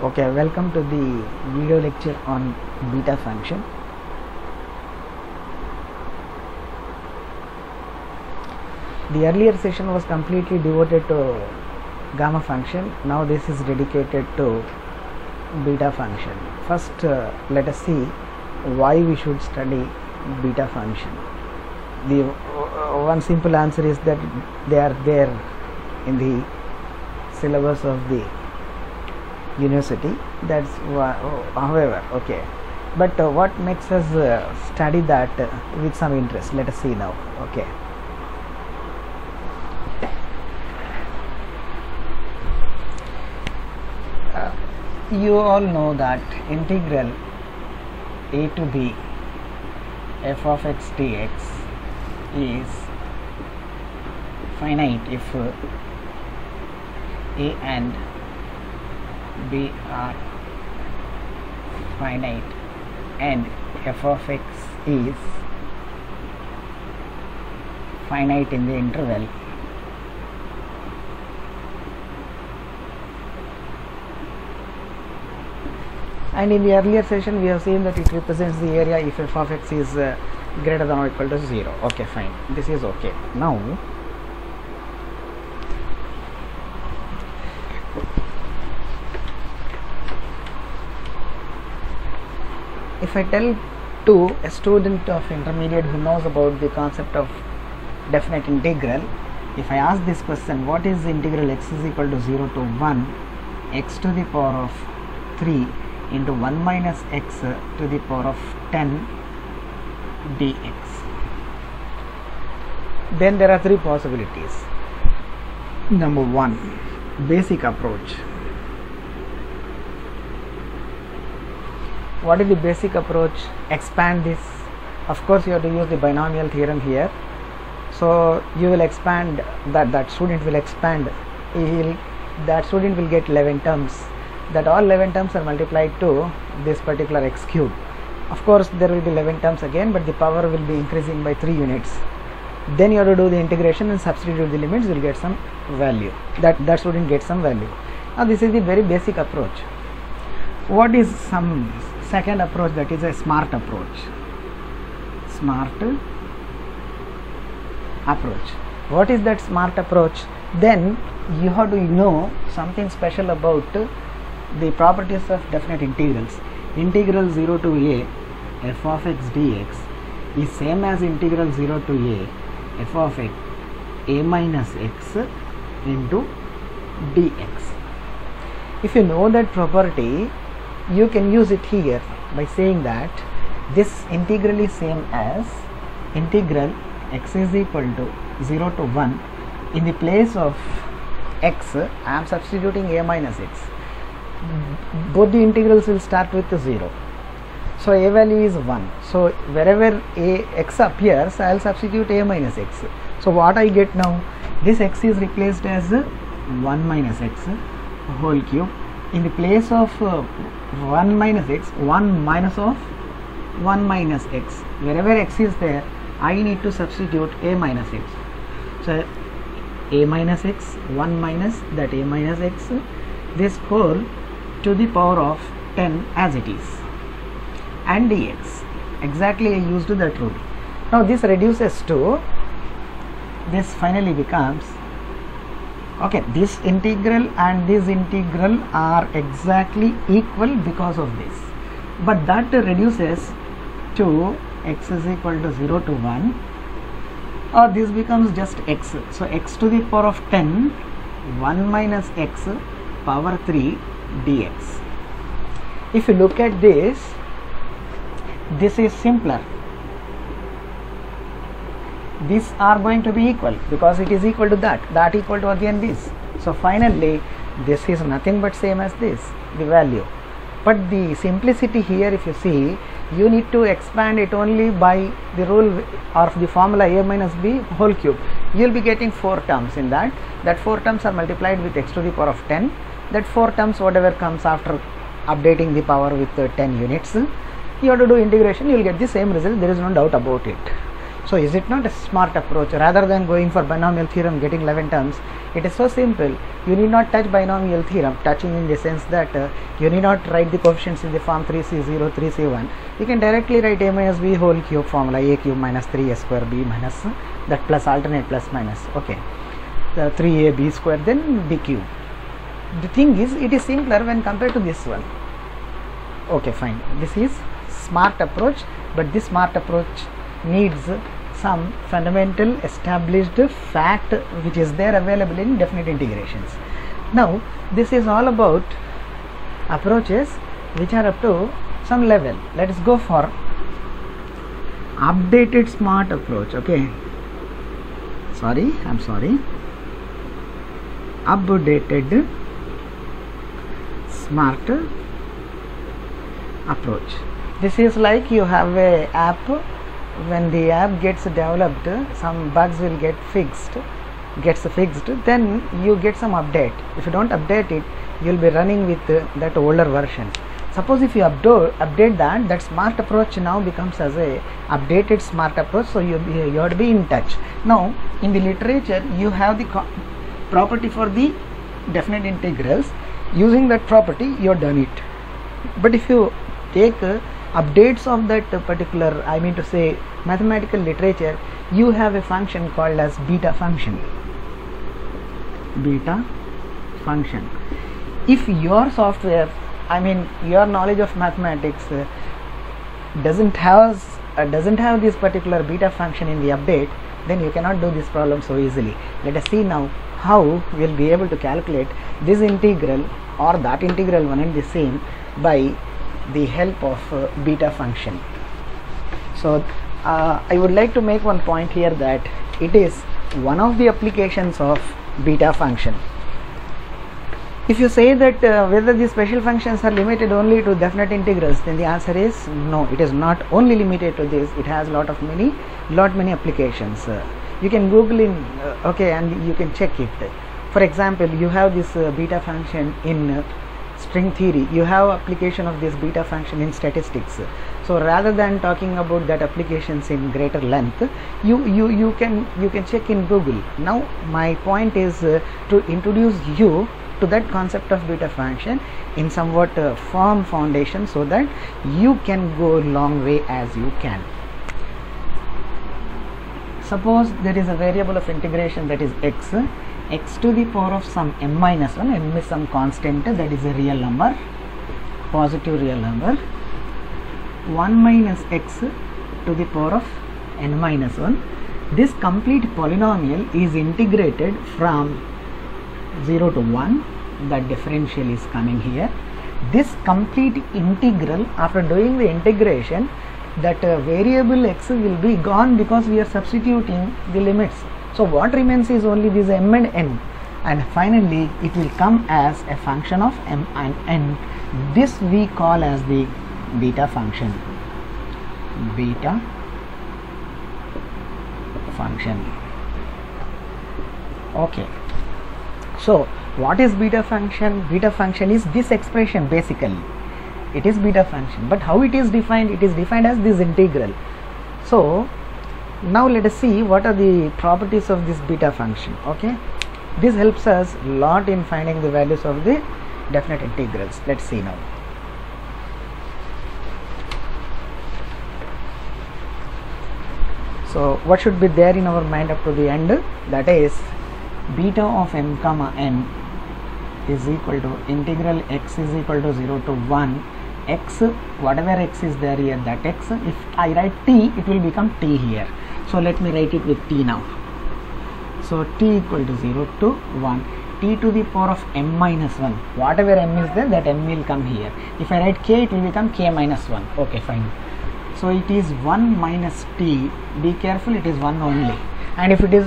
Okay, welcome to the video lecture on beta function. The earlier session was completely devoted to gamma function. Now this is dedicated to beta function. First, let us see why we should study beta function. The one simple answer is that they are there in the syllabus of the university. That's however, okay, but what makes us study that with some interest? Let us see now. Okay, you all know that integral a to b f of x dx is finite if a and b are finite and f of x is finite in the interval and in the earlier session we have seen that it represents the area if f of x is greater than or equal to 0. Okay, fine, this is okay. Now if I tell to a student of intermediate who knows about the concept of definite integral, if I ask this question, what is the integral x is equal to 0 to 1 x to the power of 3 into 1 minus x to the power of 10 dx, then there are three possibilities. Number one, basic approach. What is the basic approach? Expand this. Of course, you have to use the binomial theorem here. So you will expand that student will expand. That student will get 11 terms. That all 11 terms are multiplied to this particular x cube. Of course, there will be 11 terms again, but the power will be increasing by 3 units. Then you have to do the integration and substitute the limits. You will get some value. That student gets some value. Now this is the very basic approach. What is some second approach? That is a smart approach. Smart approach. What is that smart approach? Then you have to know something special about the properties of definite integrals. Integral 0 to a f of x dx is same as integral 0 to a f of x a minus x into dx. If you know that property, you can use it here by saying that this integral is same as integral x is equal to 0 to 1. In the place of x, I am substituting a minus x. Both the integrals will start with 0. So a value is 1. So wherever x appears, I will substitute a minus x. So what I get now? This x is replaced as 1 minus x whole cube. In the place of 1 minus x, 1 minus of 1 minus x. Wherever x is there, I need to substitute a minus x. So a minus x, 1 minus that a minus x, this whole to the power of 10 as it is, and dx. Exactly, I used that rule. Now this reduces to, this finally becomes, okay, this integral and this integral are exactly equal because of this, but that reduces to x is equal to 0 to 1, or this becomes just x. So x to the power of 10, 1 minus x power 3 dx. If you look at this, this is simpler. These are going to be equal because it is equal to that equal to again this. So finally this is nothing but same as this, the value. But the simplicity here, if you see, you need to expand it only by the rule of the formula a minus b whole cube. You will be getting 4 terms in that. That 4 terms are multiplied with x to the power of 10. That 4 terms, whatever comes after updating the power with 10 units, you have to do integration. You will get the same result. There is no doubt about it. So is it not a smart approach? Rather than going for binomial theorem, getting 11 terms, it is so simple. You need not touch binomial theorem, touching in the sense that you need not write the coefficients in the form 3c0, 3c1. You can directly write a minus b whole cube formula, a cube minus 3a square b minus that plus alternate plus minus, okay, the 3a b square then b cube. The thing is, it is simpler when compared to this one. Okay, fine. This is smart approach, but this smart approach needs some fundamental established fact which is there available in definite integrations. Now this is all about approaches which are up to some level. Let us go for updated smart approach. Okay, updated smart approach. This is like you have a app. When the app gets developed, some bugs will get fixed, then you get some update. If you don't update it, you will be running with that older version. Suppose if you update that smart approach now becomes as a updated smart approach, so you have to be in touch. Now in the literature you have the property for the definite integrals. Using that property you have done it. But if you take updates of that particular, I mean to say mathematical literature, you have a function called as beta function. If your software, I mean your knowledge of mathematics doesn't have this particular beta function in the update, then you cannot do this problem so easily. Let us see now how we will be able to calculate this integral or that integral one and the same by the help of beta function. So I would like to make one point here that it is one of the applications of beta function. If you say that whether the special functions are limited only to definite integrals, then the answer is no, it is not only limited to this. It has lot many applications. You can Google in okay, and you can check it. For example, you have this beta function in string theory, you have application of this beta function in statistics. So rather than talking about that applications in greater length, you can check in Google. Now my point is to introduce you to that concept of beta function in somewhat firm foundation, so that you can go long way as you can. Suppose there is a variable of integration, that is x to the power of some m minus 1, m is some constant, that is a real number, positive real number, 1 minus x to the power of n minus 1. This complete polynomial is integrated from 0 to 1, that differential is coming here. This complete integral, after doing the integration, that variable x will be gone because we are substituting the limits. So what remains is only this m and n, and finally it will come as a function of m and n. This we call as the beta function. Beta function. Okay. So what is beta function? Beta function is this expression basically. It is beta function, but how it is defined? It is defined as this integral. So now let us see what are the properties of this beta function. Okay, this helps us a lot in finding the values of the definite integrals. Let's see now. So what should be there in our mind up to the end? That is beta of m comma n is equal to integral x is equal to 0 to 1 x, whatever x is there here, that x, if I write t, it will become t here. So let me write it with t now. So t equal to 0 to 1, t to the power of m minus 1, whatever m is there, that m will come here. If I write k, it will become k minus 1. Okay, fine. So it is 1 minus t, be careful, it is 1 only, and if it is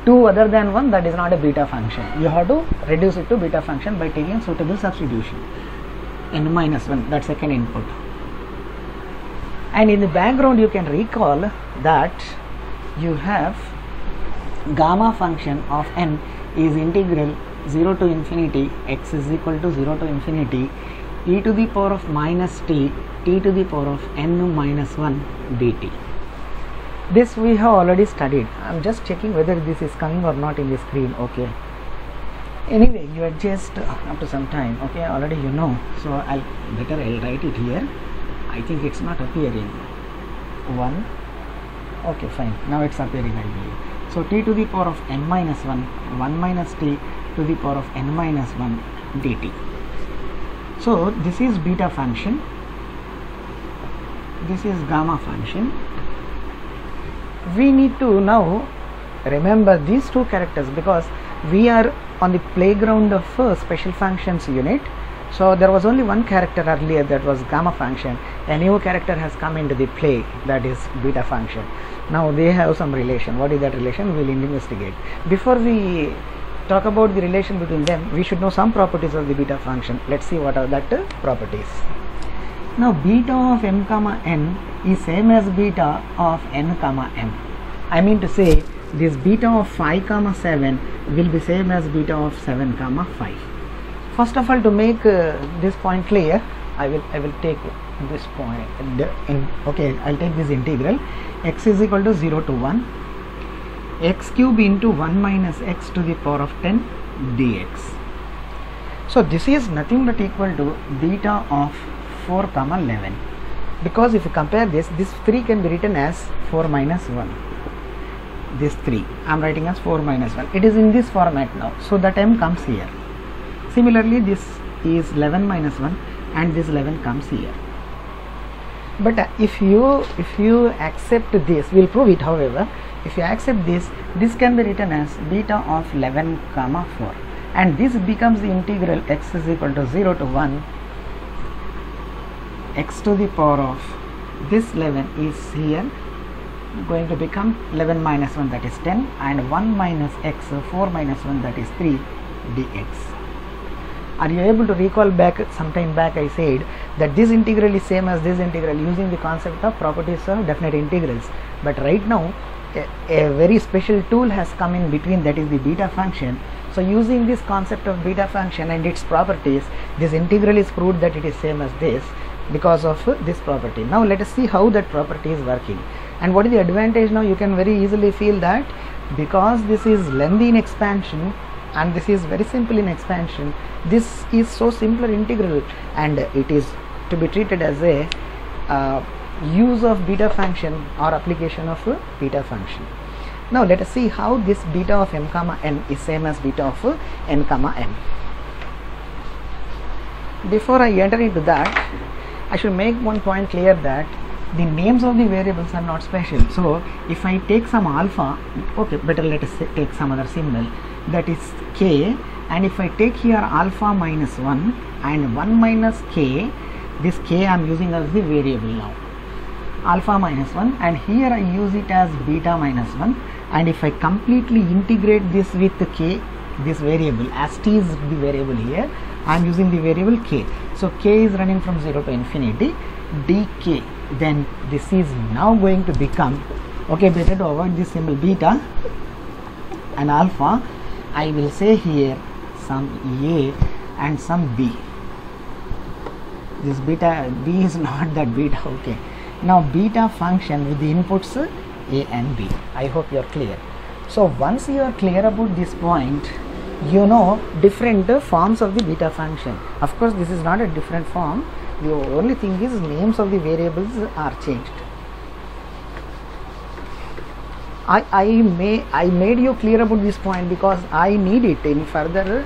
2 other than 1, that is not a beta function. You have to reduce it to beta function by taking suitable substitution. N minus 1, that second input. And in the background you can recall that you have gamma function of n is integral 0 to infinity x is equal to 0 to infinity e to the power of minus t, t to the power of n minus 1 dt. This we have already studied. I'm just checking whether this is coming or not in the screen. Okay, anyway, you adjust up to some time. Okay, already you know, so I'll write it here. I think it's not appearing. 1. Okay, fine, now it's appearing, I believe. So t to the power of n minus 1 minus t to the power of n minus 1 dt. So this is beta function, this is gamma function. We need to now remember these two characters because we are on the playground of special functions unit. So there was only one character earlier, that was gamma function. A new character has come into the play, that is beta function. Now they have some relation. What is that relation? We will investigate. Before we talk about the relation between them, we should know some properties of the beta function. Let's see what are that properties. Now beta of m comma n is same as beta of n comma m. I mean to say this beta of 5 comma 7 will be same as beta of 7 comma 5. First of all, to make this point clear, I will take this point okay, I'll take this integral. X is equal to 0 to 1 x cube into 1 minus x to the power of 10 dx. So this is nothing but equal to beta of 4 comma 11, because if you compare this 3 can be written as 4 minus 1. This 3 I am writing as 4 minus 1. It is in this format now, so that m comes here. Similarly, this is 11 minus 1 and this 11 comes here. But if you accept this, we will prove it. However, if you accept this can be written as beta of 11 comma 4, and this becomes the integral x is equal to 0 to 1 x to the power of this 11 is here going to become 11 minus 1, that is 10, and 1 minus x 4 minus 1, that is 3 dx. Are you able to recall back? Sometime back I said that this integral is same as this integral using the concept of properties of definite integrals. But right now a very special tool has come in between, that is the beta function. So using this concept of beta function and its properties, this integral is proved that it is same as this because of this property. Now let us see how that property is working. And what is the advantage now? You can very easily feel that because this is lengthy in expansion and this is very simple in expansion, this is so simpler integral, and it is to be treated as a use of beta function or application of beta function. Now let us see how this beta of m comma n is same as beta of n comma m. Before I enter into that, I should make one point clear, that the names of the variables are not special. So if I take some alpha, okay, better let us take some other symbol, that is k, and if I take here alpha minus 1 and 1 minus k, this k I am using as the variable now, alpha minus 1, and here I use it as beta minus 1, and if I completely integrate this with k, this variable, as t is the variable here, I am using the variable k. So k is running from 0 to infinity dk, then this is now going to become, okay, better to avoid this symbol beta and alpha, I will say here some a and some b. This beta, b is not that beta, okay. Now beta function with the inputs a and b. I hope you are clear. So once you are clear about this point, you know different forms of the beta function. Of course this is not a different form, the only thing is names of the variables are changed. I made you clear about this point because I need it in further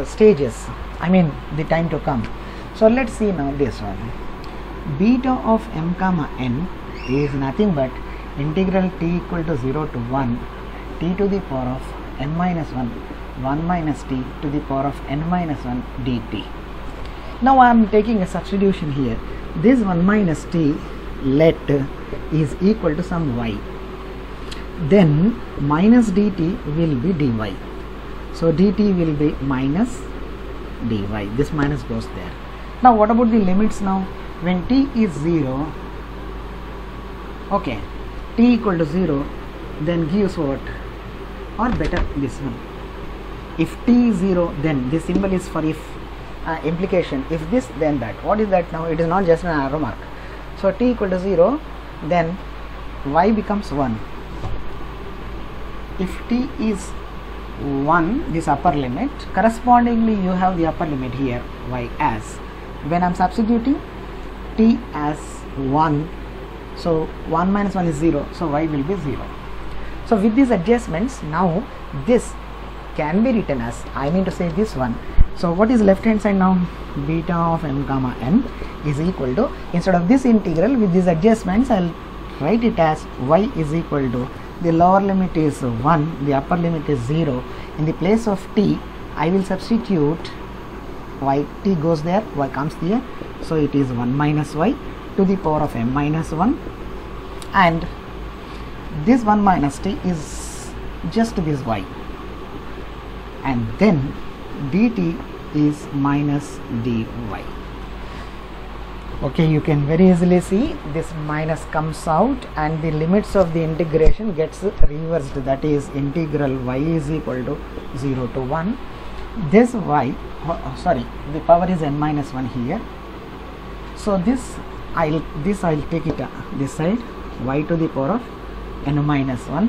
stages, I mean the time to come. So let's see now this one. Beta of m comma n is nothing but integral t equal to 0 to 1 t to the power of n minus 1 1 minus t to the power of n minus 1 dt. Now I am taking a substitution here. This 1 minus t let is equal to some y, then minus dt will be dy, so dt will be minus dy, this minus goes there. Now what about the limits now? When t is 0, okay, t equal to 0, then gives what? Or better this one, if t is 0, then this symbol is for if implication, if this then that. What is that now? It is not just an arrow mark. So t equal to 0, then y becomes 1. If t is 1, this upper limit, correspondingly you have the upper limit here, y as, when I am substituting t as 1, so 1 minus 1 is 0, so y will be 0. So with these adjustments, now this can be written as, I mean to say this one. So what is left hand side now? Beta of m comma n is equal to, instead of this integral, with these adjustments I will write it as y is equal to, the lower limit is 1, the upper limit is 0. In the place of t, I will substitute y, t goes there, y comes there, so it is 1 minus y to the power of m minus 1, and this 1 minus t is just this y, and then dt is minus dy. Okay, you can very easily see this minus comes out and the limits of the integration gets reversed, that is integral y is equal to 0 to 1. This y, the power is n minus 1 here, so this I'll take it this side, y to the power of n minus 1,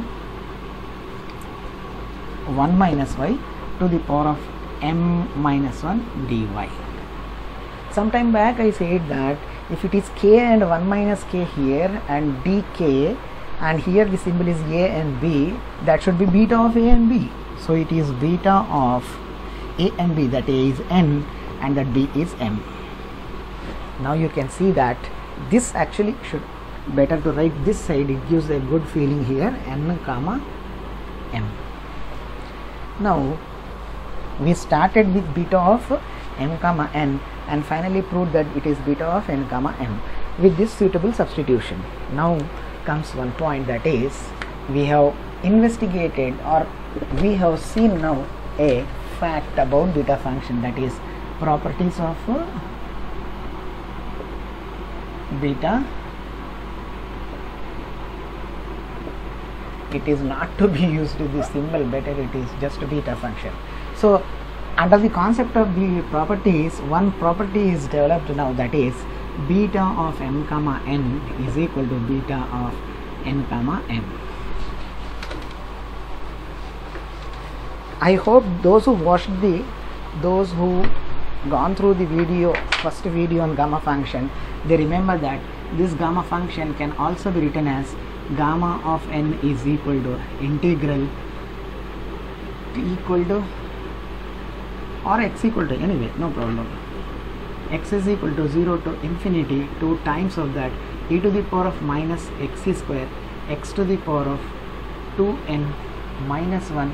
1 minus y to the power of m minus 1 dy. Some time back I said that if it is k and 1 minus k here and dk, and here the symbol is a and b, that should be beta of a and b. So it is beta of a and b, that a is n and that b is m. Now you can see that this actually should better to write this side, it gives a good feeling here, n comma m. Now we started with beta of m comma n and finally proved that it is beta of n comma m with this suitable substitution. Now comes one point, that is we have investigated, or we have seen now a fact about beta function, that is properties of beta. It is not to be used with this symbol, better it is just beta function. So under the concept of the properties, one property is developed now, that is beta of m comma n is equal to beta of n comma m. I hope those who gone through the video, first video on gamma function, they remember that this gamma function can also be written as gamma of n is equal to integral t equal to or x equal to, anyway no problem, x is equal to 0 to infinity 2 times of that e to the power of minus x square x to the power of 2n minus 1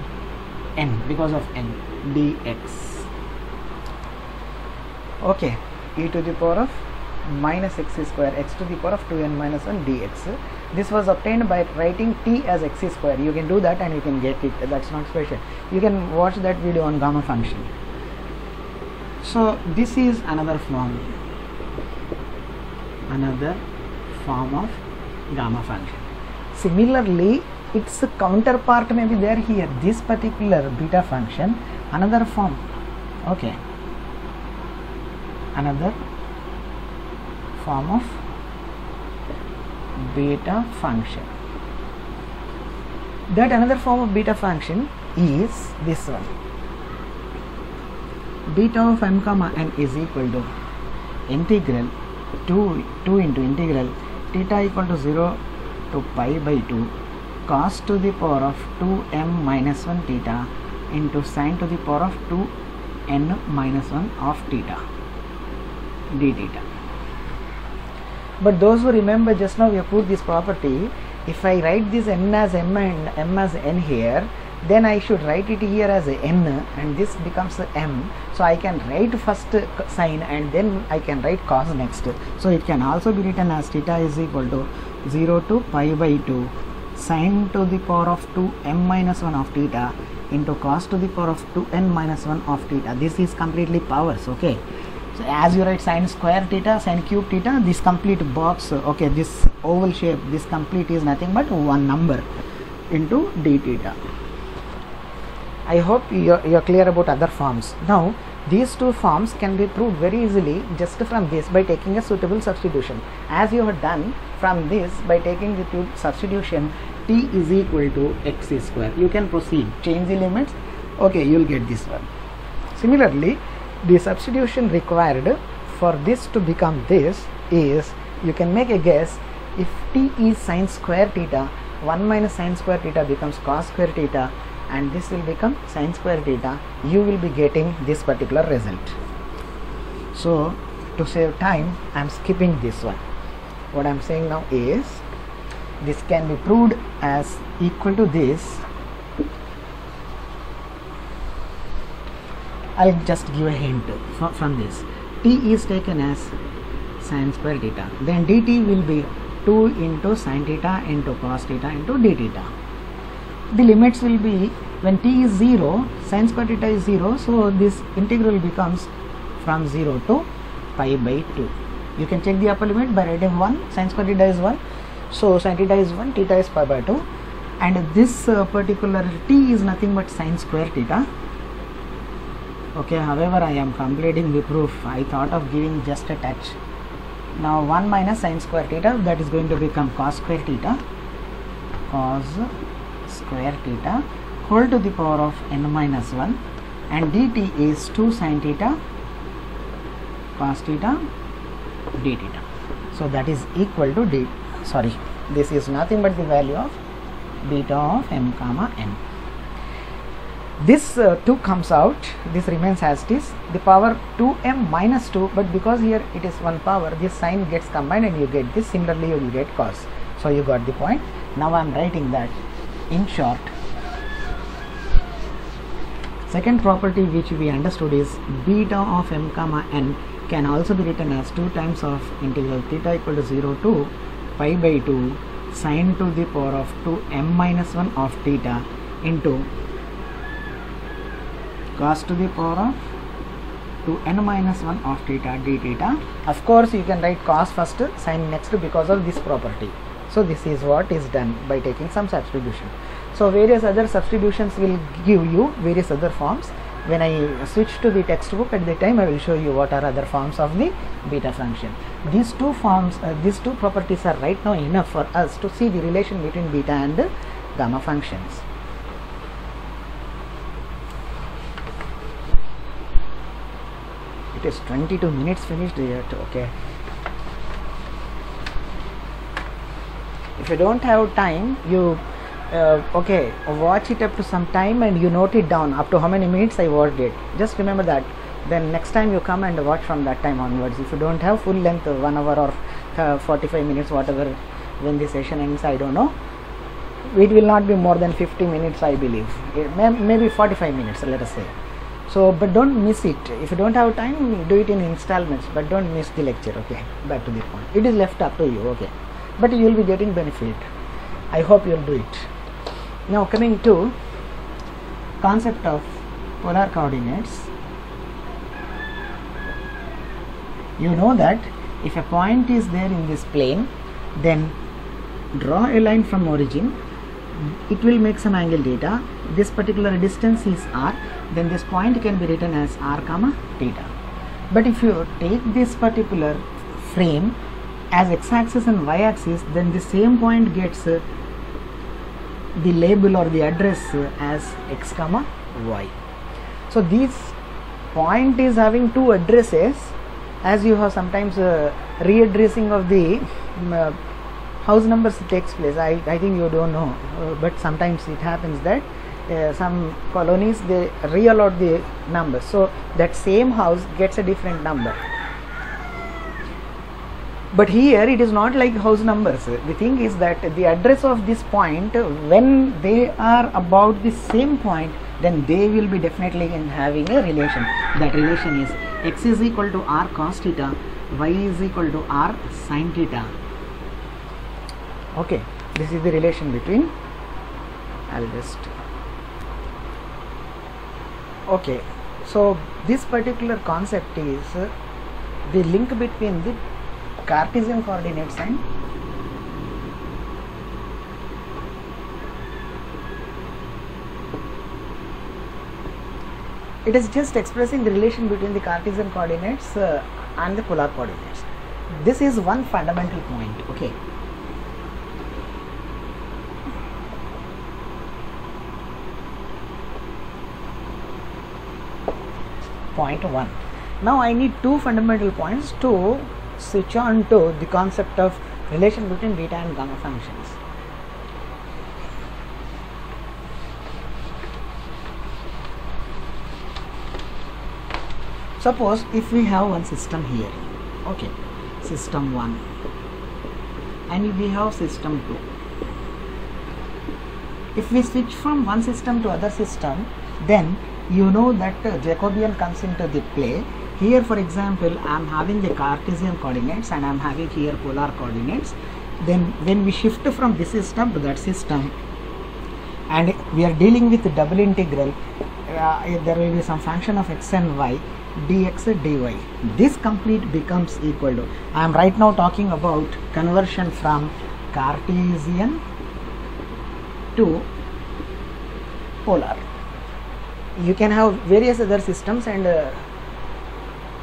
n because of n dx. Okay, e to the power of minus x square x to the power of 2n minus 1 dx. This was obtained by writing t as x square. You can do that and you can get it, that's not special. You can watch that video on gamma function. So this is another form of gamma function. Similarly, its counterpart may be there here, this particular beta function, another form. Okay, another form of beta function. That another form of beta function is this one. Beta of m comma n is equal to integral 2 into integral theta equal to 0 to pi by 2 cos to the power of 2m minus 1 theta into sin to the power of 2n minus 1 of theta d theta. But those who remember just now we have proved this property, if I write this n as m and m as n here, then I should write it here as a n and this becomes a m. So I can write first sine and then I can write cos next. So it can also be written as theta is equal to 0 to pi by 2 sine to the power of 2m minus 1 of theta into cos to the power of 2n minus 1 of theta. This is completely powers, okay. So as you write sine square theta, sine cube theta, this complete box, okay, this oval shape, this complete is nothing but one number into d theta. I hope you are clear about other forms. Now These two forms can be proved very easily just from this by taking a suitable substitution. As you have done from this by taking the substitution, t is equal to x square. You can proceed, change the limits, okay, you will get this one. Similarly, the substitution required for this to become this is, you can make a guess, if t is sine square theta, 1 minus sine square theta becomes cos square theta, and this will become sine square theta, you will be getting this particular result. So to save time, I am skipping this one. What I am saying now is, this can be proved as equal to this. I'll just give a hint from this. T is taken as sine square theta, then dt will be 2 into sine theta into cos theta into d theta. The limits will be, when t is 0, sine square theta is 0, so this integral becomes from 0 to pi by 2. You can check the upper limit by writing 1, sine square theta is 1, so sine theta is 1, theta is pi by 2, and this particular t is nothing but sine square theta. Okay, however, I am completing the proof. I thought of giving just a touch. Now 1 minus sine square theta, that is going to become cos square theta, cos square theta whole to the power of n minus 1, and dt is 2 sine theta cos theta d theta. So that is equal to this is nothing but the value of beta of m comma n. This 2 comes out, this remains as it is, the power 2m minus 2, but because here it is one power, this sign gets combined and you get this. Similarly, you will get cos. So you got the point. Now I am writing that, in short, second property which we understood is beta of m comma n can also be written as 2 times of integral theta equal to 0 to pi by 2 sine to the power of 2m minus 1 of theta into cos to the power of 2n minus 1 of theta d theta. Of course, you can write cos first, sine next because of this property. So this is what is done by taking some substitution. So various other substitutions will give you various other forms. When I switch to the textbook, at the time I will show you what are other forms of the beta function. These two forms, these two properties are right now enough for us to see the relation between beta and gamma functions. It is 22 minutes finished yet. Okay, if you don't have time, you okay, watch it up to some time and you note it down up to how many minutes I watched it. Just remember that. Then next time you come and watch from that time onwards. If you don't have full length, 1 hour or 45 minutes, whatever, when the session ends, I don't know, it will not be more than 50 minutes, I believe. Maybe 45 minutes, let us say. So, but don't miss it. If you don't have time, do it in installments, but don't miss the lecture. Okay, back to the point. It is left up to you. Okay, but you will be getting benefit. I hope you will do it. Now coming to concept of polar coordinates. You know that if a point is there in this plane, then draw a line from origin. It will make some angle theta. This particular distance is r. Then this point can be written as r comma theta. But if you take this particular frame as x-axis and y-axis, then the same point gets the label or the address as x comma y. So this point is having two addresses, as you have sometimes readdressing of the house numbers takes place. I think you don't know, but sometimes it happens that some colonies they reallot the numbers, so that same house gets a different number. But here it is not like house numbers. The thing is that the address of this point, when they are about the same point, then they will be definitely in having a relation. That relation is x is equal to r cos theta, y is equal to r sin theta. Okay, this is the relation between. I'll just. Okay, so this particular concept is the link between the Cartesian coordinates and it is just expressing the relation between the Cartesian coordinates and the polar coordinates. This is one fundamental point. Okay. Point 1. Now I need two fundamental points to switch on to the concept of relation between beta and gamma functions. Suppose if we have one system here, okay, system 1, and we have system 2. If we switch from one system to other system, then you know that Jacobian comes into the play. Here, for example, I am having the Cartesian coordinates and I am having here polar coordinates. Then when we shift from this system to that system, and we are dealing with the double integral, there will be some function of x and y, dx dy. This complete becomes equal to, I am right now talking about conversion from Cartesian to polar. You can have various other systems and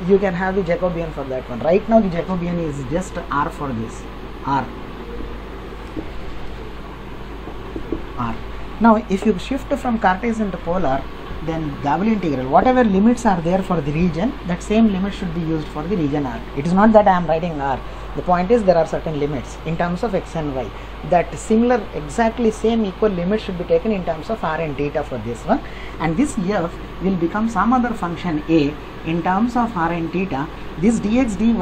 you can have the Jacobian for that one. Right now the Jacobian is just R for this, R. Now if you shift from Cartesian to polar, then double integral, whatever limits are there for the region, that same limit should be used for the region R. It is not that I am writing R. The point is there are certain limits in terms of x and y. That similar, exactly same equal limit should be taken in terms of r and theta for this one. And this f will become some other function a in terms of r and theta. This dx dy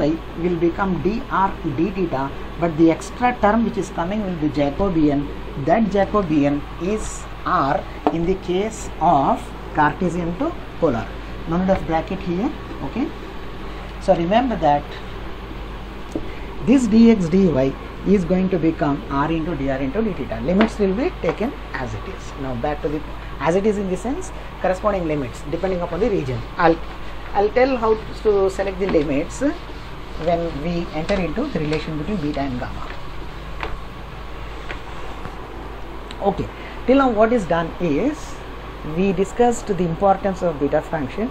will become dr d theta, but the extra term which is coming will be Jacobian. That Jacobian is r in the case of Cartesian to polar. No need of bracket here. Okay. So remember that this dx dy is going to become r into dr into d theta. Limits will be taken as it is. Now back to the as it is in the sense corresponding limits depending upon the region. I'll tell how to select the limits when we enter into the relation between beta and gamma. Okay, till now what is done is we discussed the importance of beta function.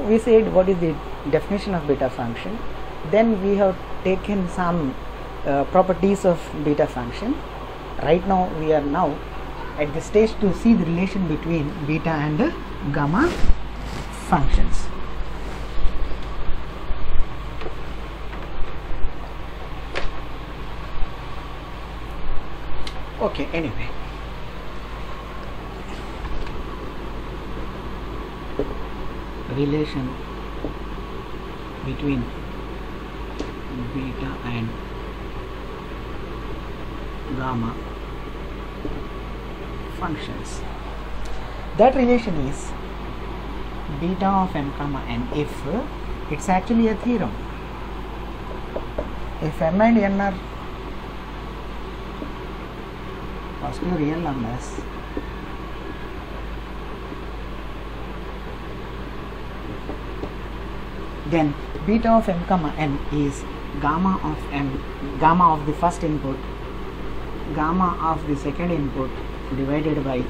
We said what is the definition of beta function. Then we have taken some properties of beta function. Right now we are now at the stage to see the relation between beta and gamma functions. Okay, anyway, relation between beta and gamma functions. That relation is beta of m comma n if it's actually a theorem. If m and n are positive real numbers, then beta of m comma n is gamma of m, gamma of the first input, gamma of the second input divided by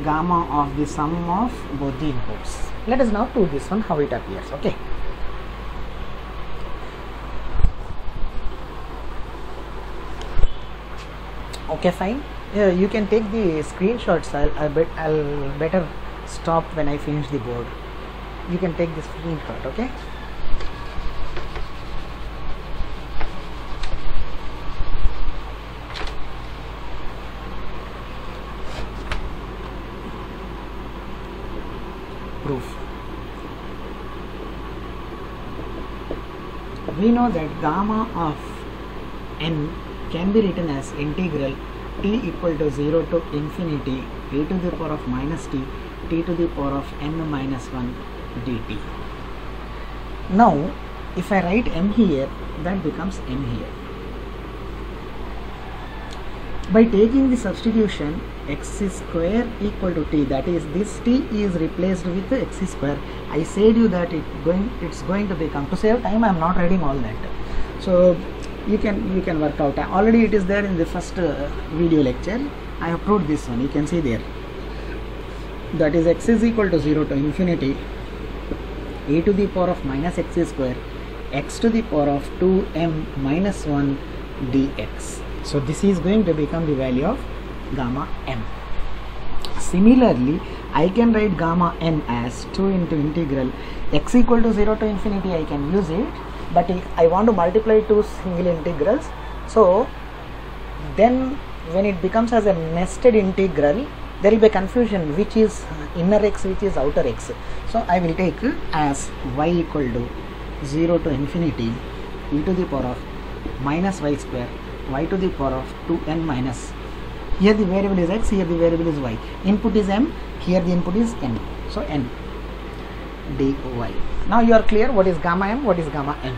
gamma of the sum of both the inputs. Let us now do this one, how it appears. Okay. Okay, fine. You can take the screenshots. I'll better stop when I finish the board. You can take this screenshot. Okay. Proof. We know that gamma of n can be written as integral t equal to 0 to infinity e to the power of minus t, t to the power of n minus 1 dt. Now if I write m here, that becomes n here. By taking the substitution x square equal to t, that is this t is replaced with x square. I said you that it's going to become, to save time I am not writing all that, so you can work out. Already it is there in the first video lecture. I have proved this one. You can see there, that is x is equal to 0 to infinity a to the power of minus x square x to the power of 2m minus 1 dx. So this is going to become the value of gamma m. Similarly, I can write gamma n as 2 into integral x equal to 0 to infinity. I can use it, but if I want to multiply two single integrals, so then when it becomes as a nested integral, there will be confusion which is inner x, which is outer x. So I will take as y equal to 0 to infinity e to the power of minus y square y to the power of 2n minus, here the variable is x, here the variable is y, input is m, here the input is n, so n dy. Now you are clear what is gamma m, what is gamma n.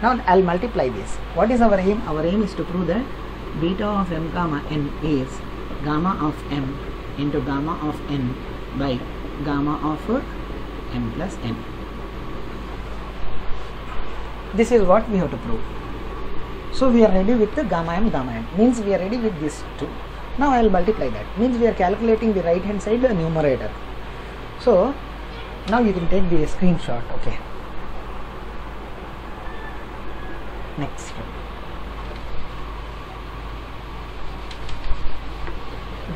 Now I will multiply this. What is our aim? Our aim is to prove that beta of m gamma n is gamma of m into gamma of n by gamma of m plus n. This is what we have to prove. So we are ready with the gamma m, means we are ready with this two. Now I will multiply that, means we are calculating the right hand side, the numerator. So now you can take the screenshot. Okay, next,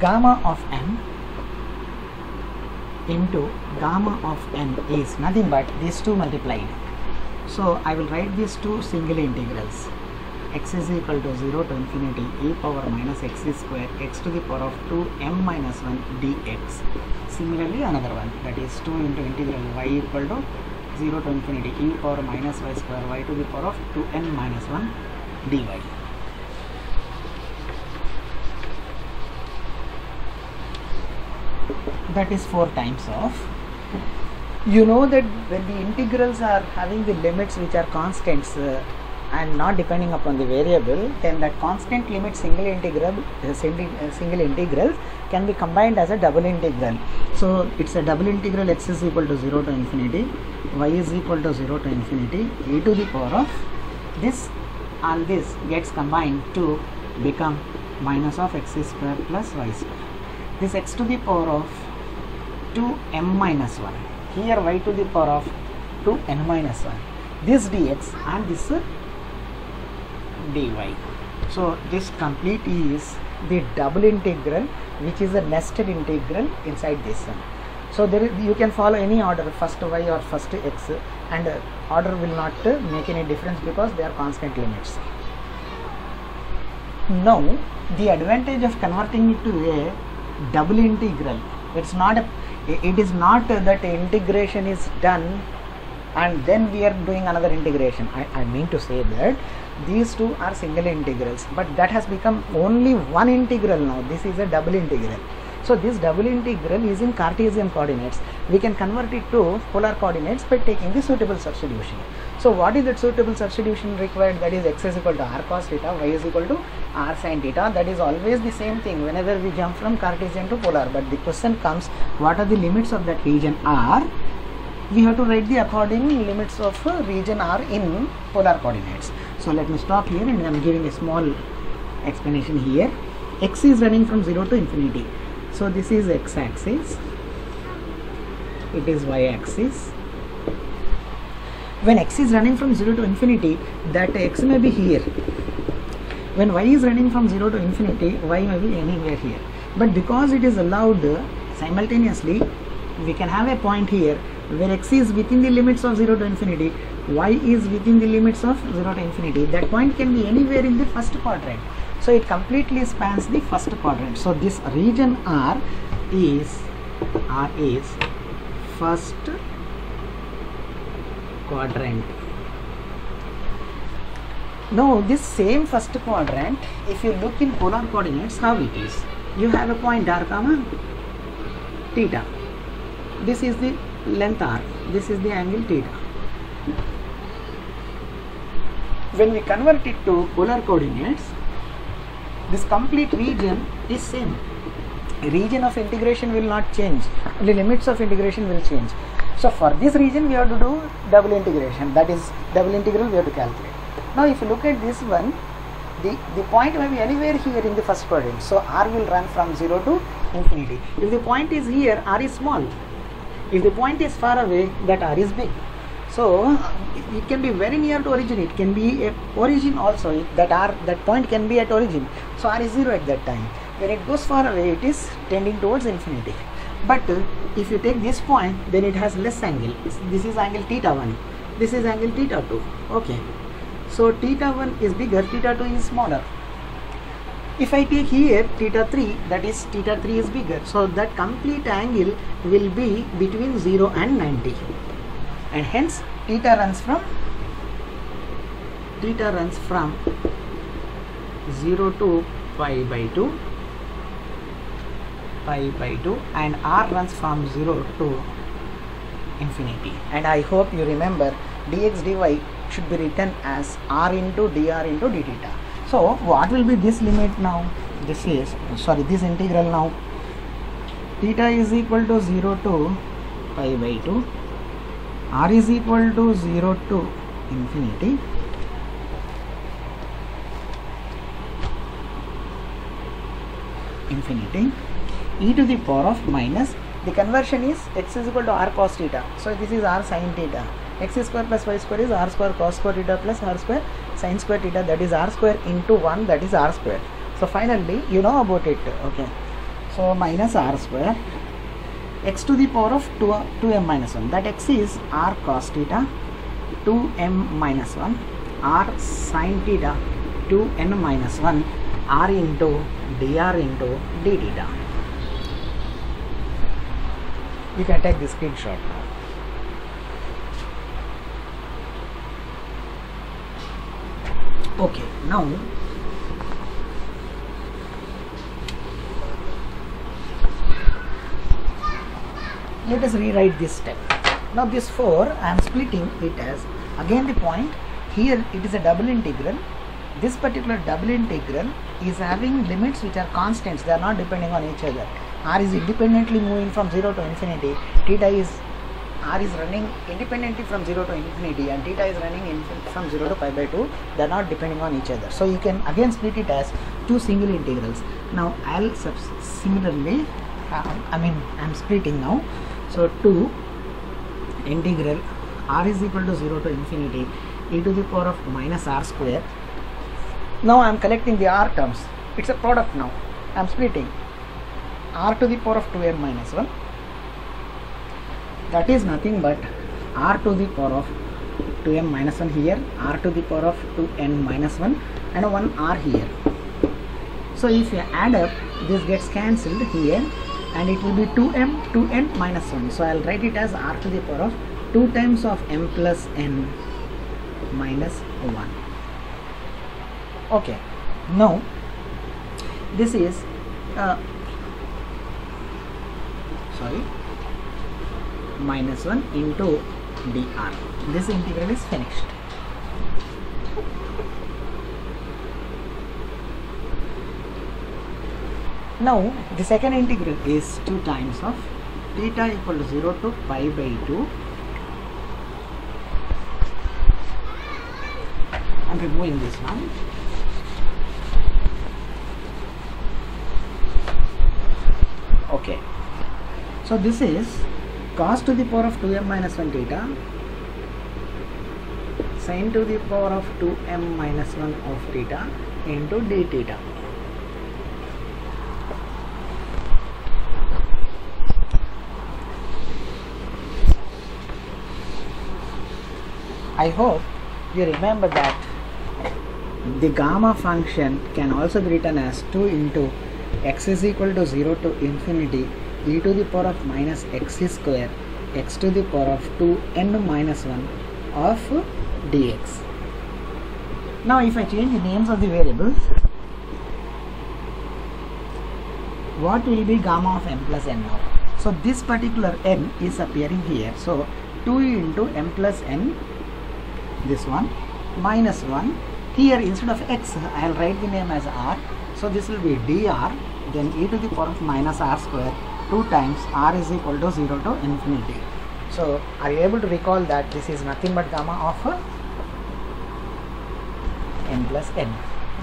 gamma of m into gamma of n is nothing but these two multiplied. So I will write these two single integrals. X is equal to 0 to infinity e power minus x square x to the power of 2m minus 1 dx. Similarly, another one, that is 2 into integral y equal to 0 to infinity e power minus y square y to the power of 2n minus 1 dy. That is 4 times of. You know that when the integrals are having the limits which are constants and not depending upon the variable, then that constant limit single integral can be combined as a double integral. So it's a double integral. X is equal to 0 to infinity, y is equal to 0 to infinity e to the power of this, and this gets combined to become minus of x square plus y square. This x to the power of 2m minus 1, here y to the power of 2n minus 1, this dx and this dy. So this complete is the double integral, which is a nested integral inside this one. So there is, you can follow any order, first y or first x, and order will not make any difference because they are constant limits. Now the advantage of converting it to a double integral, it is not that integration is done and then we are doing another integration. I mean to say that these two are single integrals, but that has become only one integral now. This is a double integral. So this double integral is in Cartesian coordinates. We can convert it to polar coordinates by taking the suitable substitution. So what is that suitable substitution required? That is x is equal to r cos theta, y is equal to r sin theta. That is always the same thing whenever we jump from Cartesian to polar. But the question comes, what are the limits of that region R? We have to write the according limits of region R in polar coordinates. So let me stop here and I am giving a small explanation here. X is running from 0 to infinity. So this is x axis, it is y axis. When x is running from 0 to infinity, that x may be here. When y is running from 0 to infinity, y may be anywhere here. But because it is allowed simultaneously, we can have a point here where x is within the limits of 0 to infinity, y is within the limits of 0 to infinity. That point can be anywhere in the first quadrant. So it completely spans the first quadrant. So this region R is first quadrant. Now this same first quadrant, if you look in polar coordinates, how it is? You have a point r comma theta. This is the length r, this is the angle theta. When we convert it to polar coordinates, this complete region is same. Region of integration will not change, only limits of integration will change. So for this region we have to do double integration, that is double integral we have to calculate. Now if you look at this one, the point may be anywhere here in the first quadrant, so r will run from 0 to infinity. If the point is here, r is small. If the point is far away, that r is big. So it can be very near to origin, it can be a origin also, that point can be at origin, so r is 0 at that time. When it goes far away, it is tending towards infinity. But if you take this point, then it has less angle. This is angle theta 1, this is angle theta 2. Okay, so theta 1 is bigger, theta 2 is smaller. If I take here theta 3, that is theta 3 is bigger, so that complete angle will be between 0 and 90, and hence theta runs from 0 to pi by 2, and r runs from 0 to infinity. And I hope you remember dx dy should be written as r into dr into d theta. So what will be this limit now? This integral now. Theta is equal to 0 to pi by 2, r is equal to 0 to infinity, e to the power of minus, the conversion is x is equal to r cos theta, so this is r sin theta, x square plus y square is r square cos square theta plus r square sin square theta, that is r square into 1, that is r square. So finally you know about it. Okay, so minus r square x to the power of 2m minus 1, that x is r cos theta 2m minus 1, r sin theta 2n minus 1, r into dr into d theta. You can take the screenshot now. Okay, now let us rewrite this step. Now this 4, I am splitting it as, again the point, here it is a double integral. This particular double integral is having limits which are constants, they are not depending on each other. R is independently moving from 0 to infinity, r is running independently from 0 to infinity, and theta is running from 0 to pi by 2, they are not depending on each other. So you can again split it as two single integrals. Now I'll similarly, I'm splitting now. So 2 integral r is equal to 0 to infinity e to the power of minus r square. Now I am collecting the r terms, it's a product now. I am splitting r to the power of 2m minus 1, that is nothing but r to the power of 2m minus 1 here, r to the power of 2n minus 1, and 1 r here. So if you add up, this gets cancelled here, and it will be 2m 2n minus 1. So I will write it as r to the power of 2 times of m plus n minus 1. Okay, now this is minus 1 into dr. This integral is finished. Now the second integral is 2 times of theta equal to 0 to pi by 2. I am removing this one. Okay, so this is cos to the power of 2m minus 1 theta sin to the power of 2m minus 1 of theta into d theta. I hope you remember that the gamma function can also be written as 2 into x is equal to 0 to infinity e to the power of minus x square x to the power of 2n minus 1 of dx. Now if I change the names of the variables, what will be gamma of m plus n now? So this particular n is appearing here. So 2 into m plus n, this one, minus 1. Here instead of x, I will write the name as r. So this will be dr, then e to the power of minus r square 2 times r is equal to 0 to infinity. So are you able to recall that this is nothing but gamma of n plus n.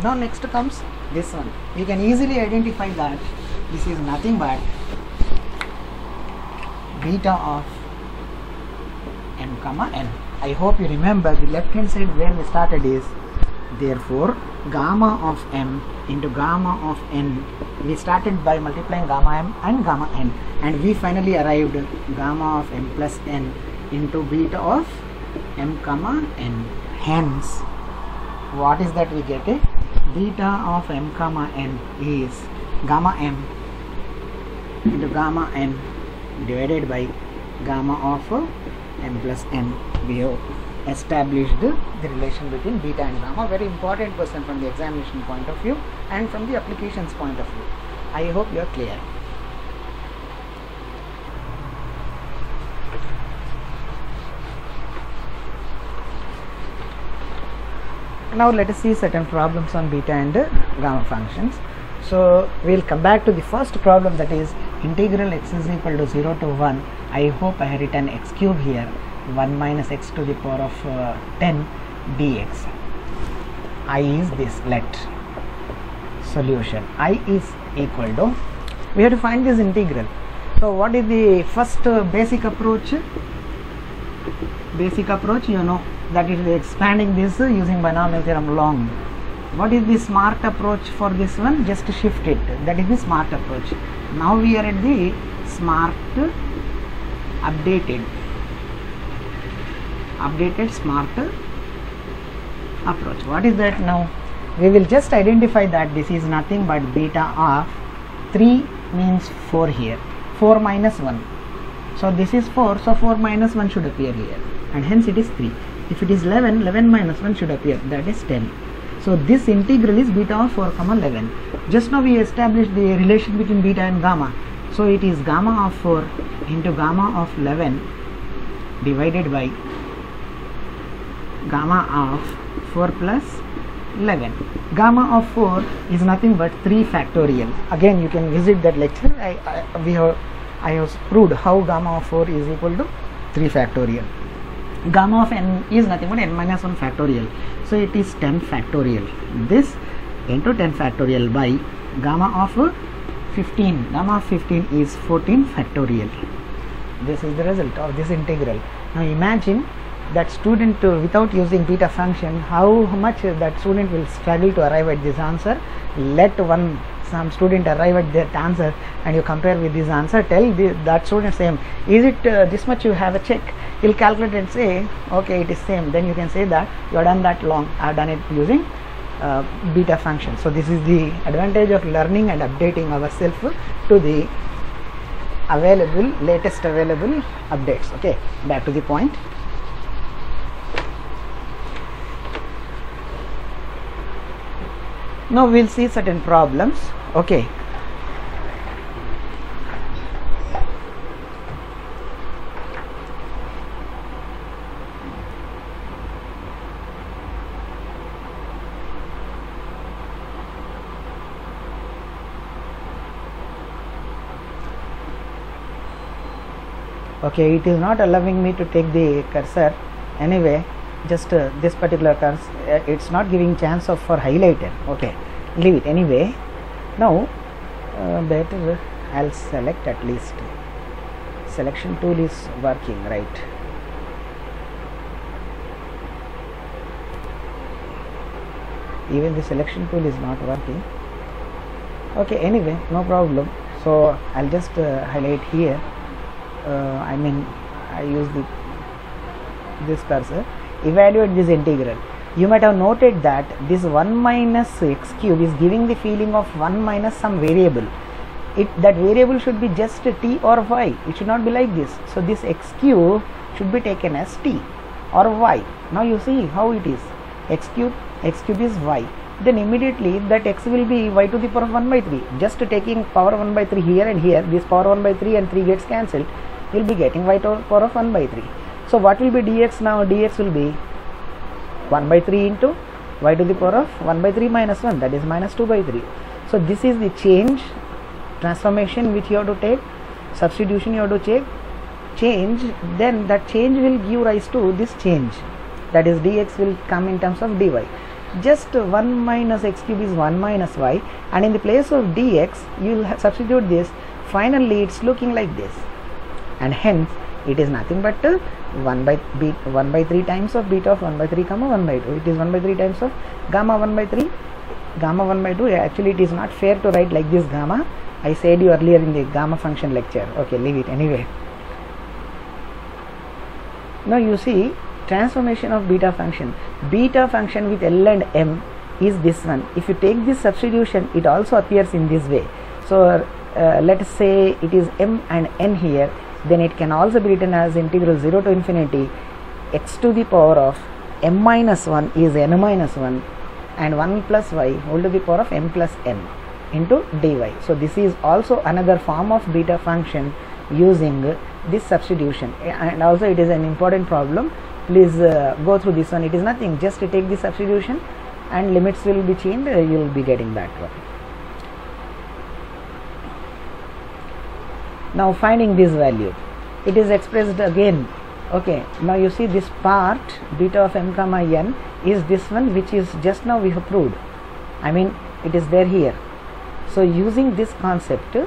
Now next comes this one. You can easily identify that this is nothing but beta of m comma n. I hope you remember the left hand side where we started is, therefore gamma of m into gamma of n. We started by multiplying gamma m and gamma n, and we finally arrived gamma of m plus n into beta of m comma n. Hence, what is that we get? Beta of m comma n is gamma m into gamma n divided by gamma of m plus n. We have established the relation between beta and gamma. Very important question from the examination point of view and from the applications point of view. I hope you are clear. Now let us see certain problems on beta and gamma functions. So we will come back to the first problem, that is integral x is equal to 0 to 1. I hope I have written x cube here, 1 minus x to the power of 10 dx. I is this. Let solution I is equal to, we have to find this integral. So what is the first basic approach? Basic approach, you know, that is expanding this using binomial theorem long. What is the smart approach for this one? Just shift it. That is the smart approach. Now we are at the smart updated smart approach. What is that now? We will just identify that this is nothing but beta of 3 means 4 here, 4 minus 1. So this is 4, so 4 minus 1 should appear here, and hence it is 3. If it is 11, 11 minus 1 should appear, that is 10. So this integral is beta of 4 comma 11. Just now we established the relation between beta and gamma. So it is gamma of 4 into gamma of 11 divided by gamma of 4 plus 11. Gamma of 4 is nothing but 3 factorial. Again, you can visit that lecture. I have proved how gamma of 4 is equal to 3 factorial. Gamma of n is nothing but n minus 1 factorial. So it is 10 factorial. This into 10 factorial by gamma of 15. Gamma of 15 is 14 factorial. This is the result of this integral. Now imagine that student without using beta function, how much that student will struggle to arrive at this answer. Let some student arrive at that answer and you compare with this answer, tell that student same, is it this much, you have a check, he'll calculate and say okay, it is same. Then you can say that you have done that long, I have done it using beta function. So this is the advantage of learning and updating ourselves to the latest available updates. Okay, back to the point. Now we'll see certain problems. Okay, okay, it is not allowing me to take the cursor. Anyway, just this particular cursor, it's not giving chance of for highlighter. Okay, leave it anyway. Now better I'll select, at least selection tool is working, right? Even the selection tool is not working. Okay, anyway, no problem. So I'll just highlight here. I use this cursor. Evaluate this integral. You might have noted that this 1 minus x cube is giving the feeling of 1 minus some variable. That variable should be just t or y. It should not be like this. So this x cube should be taken as t or y. Now you see how it is. X cube is y. Then immediately that x will be y to the power of 1 by 3. Just taking power 1 by 3 here and here, this power 1 by 3 and 3 gets cancelled. You will be getting y to the power of 1 by 3. So what will be dx now? Dx will be 1 by 3 into y to the power of 1 by 3 minus 1, that is minus 2 by 3. So this is the change, transformation which you have to take, substitution you have to change, then that change will give rise to this change, that is dx will come in terms of dy. Just 1 minus x cube is 1 minus y, and in the place of dx you will substitute this. Finally it's looking like this, and hence It is nothing but 1 by 3 times of beta of 1 by 3 comma 1 by 2. It is 1 by 3 times of gamma 1 by 3 gamma 1 by 2. Actually, it is not fair to write like this gamma. I said you earlier in the gamma function lecture. Okay, leave it anyway. Now you see transformation of beta function. Beta function with L and M is this one. If you take this substitution, it also appears in this way. So let us say it is M and N here, then it can also be written as integral 0 to infinity x to the power of m minus 1 is n minus 1 and 1 plus y whole to the power of m plus n into dy. So this is also another form of beta function using this substitution, and also it is an important problem. Please go through this one. It is nothing, just to take the substitution and limits will be changed, you will be getting that one. Now finding this value, it is expressed again. Okay, now you see this part beta of m comma n is this one, which is just now we have proved. I mean, it is there here. So using this concept,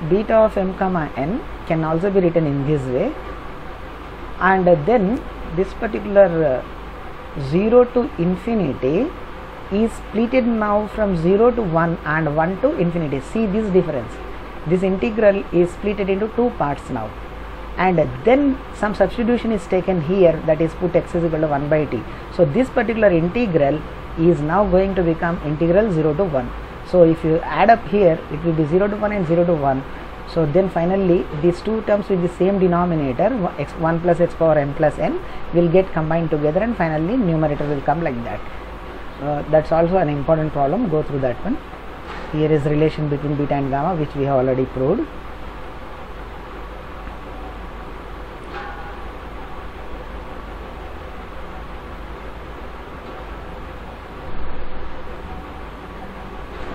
beta of m comma n can also be written in this way, and then this particular 0 to infinity is splitted now from 0 to 1 and 1 to infinity. See this difference. This integral is splitted into two parts now, and then some substitution is taken here, that is put x is equal to 1 by t. So this particular integral is now going to become integral 0 to 1. So if you add up here, it will be 0 to 1 and 0 to 1. So then finally these two terms with the same denominator, 1 plus x power m plus n, will get combined together, and finally numerator will come like that. That's also an important problem. Go through that one. Here is relation between beta and gamma, which we have already proved.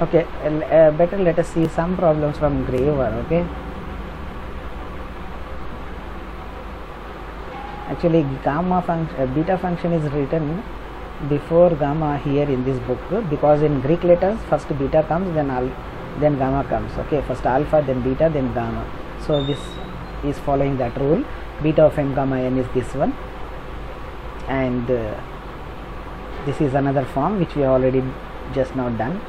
Okay, better let us see some problems from Graver. Okay, actually gamma function, beta function is written before gamma here in this book, because in Greek letters first beta comes, then gamma comes. Okay, first alpha, then beta, then gamma. So this is following that rule. Beta of m gamma n is this one, and this is another form which we have already just now done.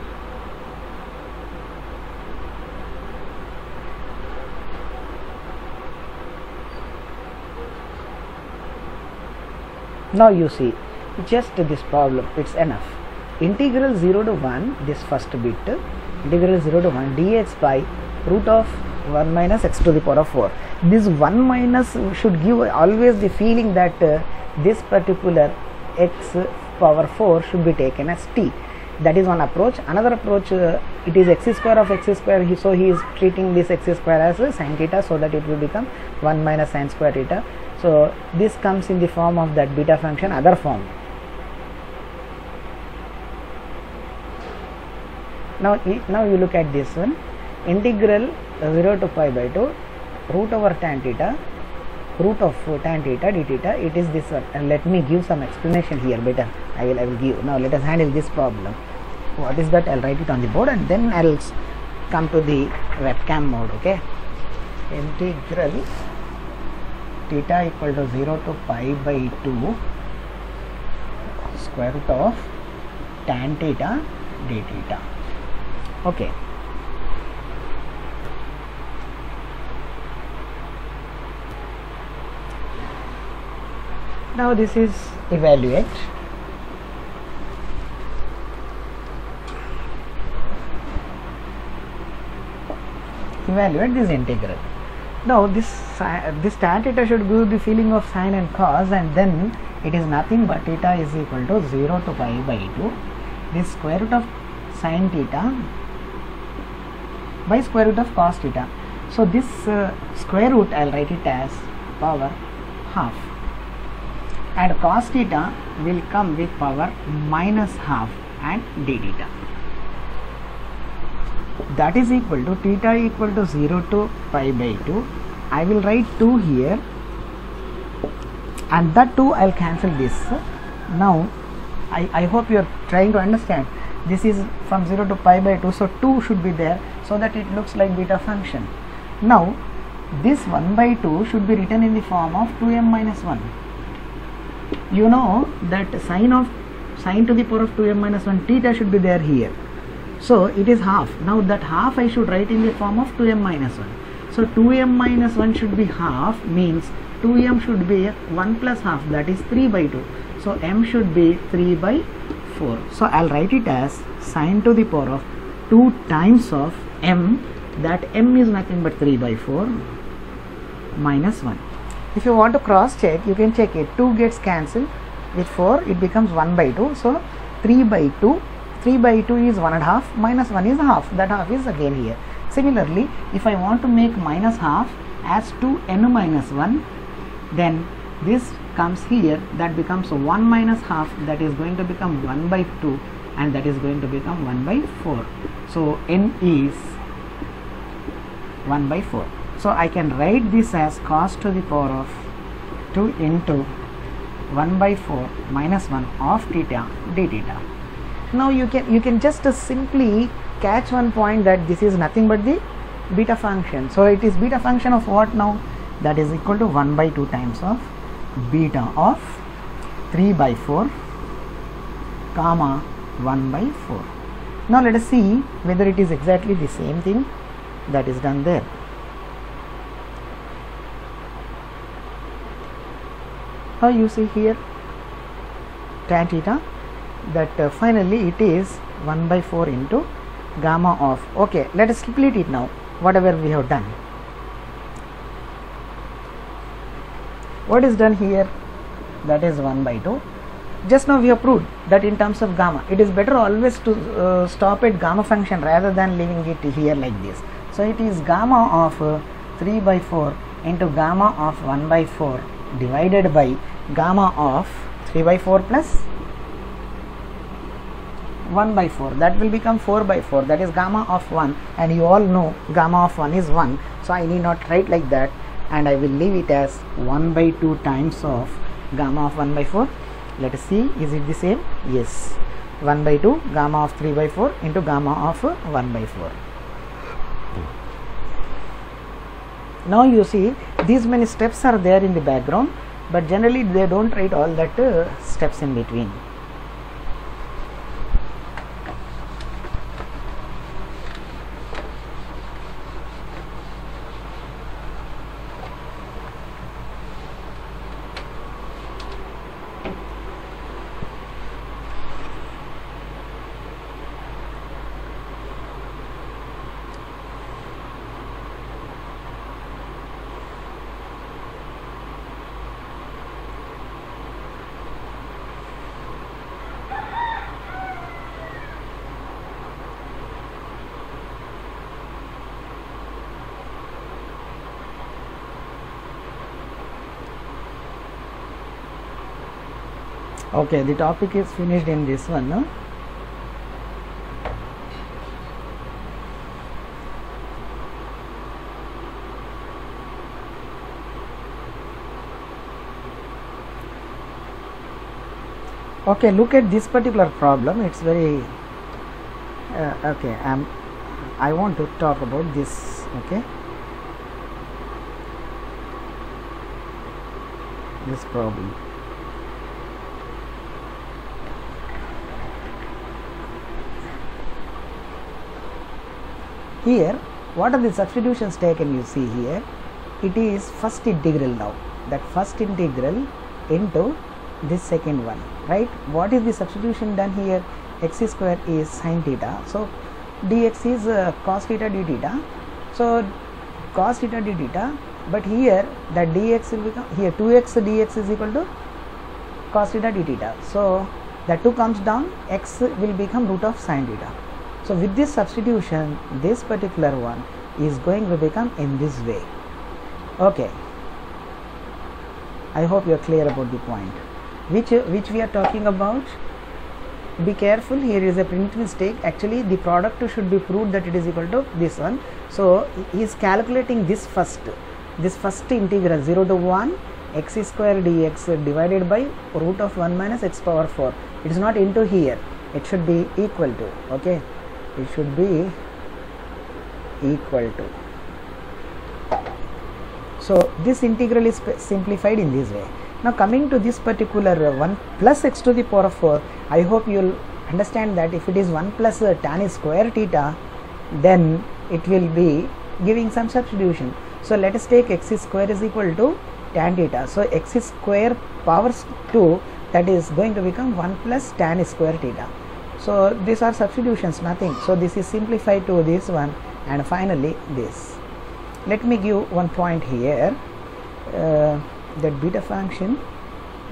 Now you see, just this problem, it's enough. Integral 0 to 1, this first bit, integral 0 to 1 dx by root of 1 minus x to the power of 4. This 1 minus should give always the feeling that this particular x power 4 should be taken as t. That is one approach. Another approach, it is x square of x square, so he is treating this x square as sin theta, so that it will become 1 minus sin square theta. So this comes in the form of that beta function, other form. Now you look at this one, integral 0 to pi by 2 root over tan theta, root of tan theta d theta, it is this one. And let me give some explanation here better. I will give. Now let us handle this problem. What is that? I'll write it on the board, and then I'll come to the webcam mode. Okay, integral theta equal to 0 to pi by 2 square root of tan theta d theta. Okay, now this is evaluate. Evaluate this integral. Now this tan theta should give the feeling of sine and cos, and then it is nothing but theta is equal to 0 to pi by 2 this square root of sine theta by square root of cos theta. So this square root, I will write it as power half, and cos theta will come with power minus half and d theta. That is equal to theta equal to 0 to pi by 2. I will write 2 here, and that 2 I will cancel this. Now I hope you are trying to understand. This is from 0 to pi by 2, so 2 should be there, so that it looks like beta function. Now this 1 by 2 should be written in the form of 2m minus 1. You know that sine to the power of 2m minus 1 theta should be there here. So it is half. Now that half I should write in the form of 2m minus 1. So 2m minus 1 should be half, means 2m should be 1 plus half, that is 3 by 2. So m should be 3 by 4. So I'll write it as sine to the power of 2 times of m, that m is nothing but 3 by 4 minus 1. If you want to cross check, you can check it. 2 gets cancelled with 4, it becomes 1 by 2. So 3 by 2, 3 by 2 is 1 and half, minus 1 is half, that half is again here. Similarly, if I want to make minus half as 2n minus 1, then this comes here, that becomes 1 minus half, that is going to become 1 by 2, and that is going to become 1 by 4. So n is 1 by 4. So I can write this as cos to the power of 2 into 1 by 4 minus 1 of theta d theta. Now you can just simply catch one point, that this is nothing but the beta function. So it is beta function of what now? That is equal to 1 by 2 times of beta of 3 by 4 comma 1 by 4. Now let us see whether it is exactly the same thing that is done there. Now you see here tan theta, that finally it is 1 by 4 into gamma of, okay, let us split it now, whatever we have done. What is done here? That is 1 by 2. Just now we have proved that in terms of gamma, it is better always to stop at gamma function rather than leaving it here like this. So it is gamma of 3 by 4 into gamma of 1 by 4 divided by gamma of 3 by 4 plus 1 by 4, that will become 4 by 4, that is gamma of 1, and you all know gamma of 1 is 1, so I need not write like that, and I will leave it as 1 by 2 times of gamma of 1 by 4. Let us see, is it the same? Yes, 1 by 2 gamma of 3 by 4 into gamma of 1 by 4. Now you see these many steps are there in the background, but generally they don't write all that steps in between. Okay, the topic is finished in this one, no? Okay, look at this particular problem. It's very okay. I want to talk about this. Okay, this problem. Here, what are the substitutions taken? You see here, it is first integral now. That first integral into this second one, right? What is the substitution done here? X square is sine theta, so dx is cos theta d theta. So cos theta d theta, but here that dx will become, here 2x dx is equal to cos theta d theta. So that 2 comes down, x will become root of sine theta. So with this substitution, this particular one is going to become in this way. Okay, I hope you are clear about the point which we are talking about. Be careful, here is a print mistake. Actually the product should be proved that it is equal to this one. So he is calculating this first integral 0 to 1 x square dx divided by root of 1 minus x power 4. It is not into here, it should be equal to, okay, it should be equal to. So this integral is simplified in this way. Now coming to this particular 1 plus x to the power of 4, I hope you will understand that if it is 1 plus tan square theta, then it will be giving some substitution. So let us take x square is equal to tan theta. So x square power 2, that is going to become 1 plus tan square theta. So these are substitutions, nothing. So this is simplified to this one, and finally this. Let me give one point here, that beta function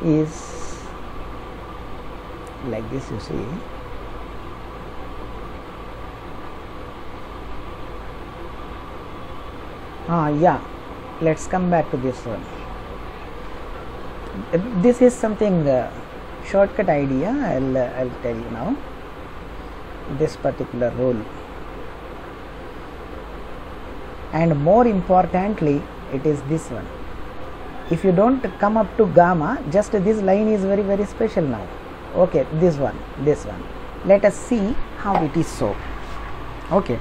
is like this, you see. Yeah, let's come back to this one. This is something shortcut idea. I'll tell you now this particular rule, and more importantly it is this one. If you don't come up to gamma, just this line is very, very special now. Okay, this one. Let us see how it is so. Okay,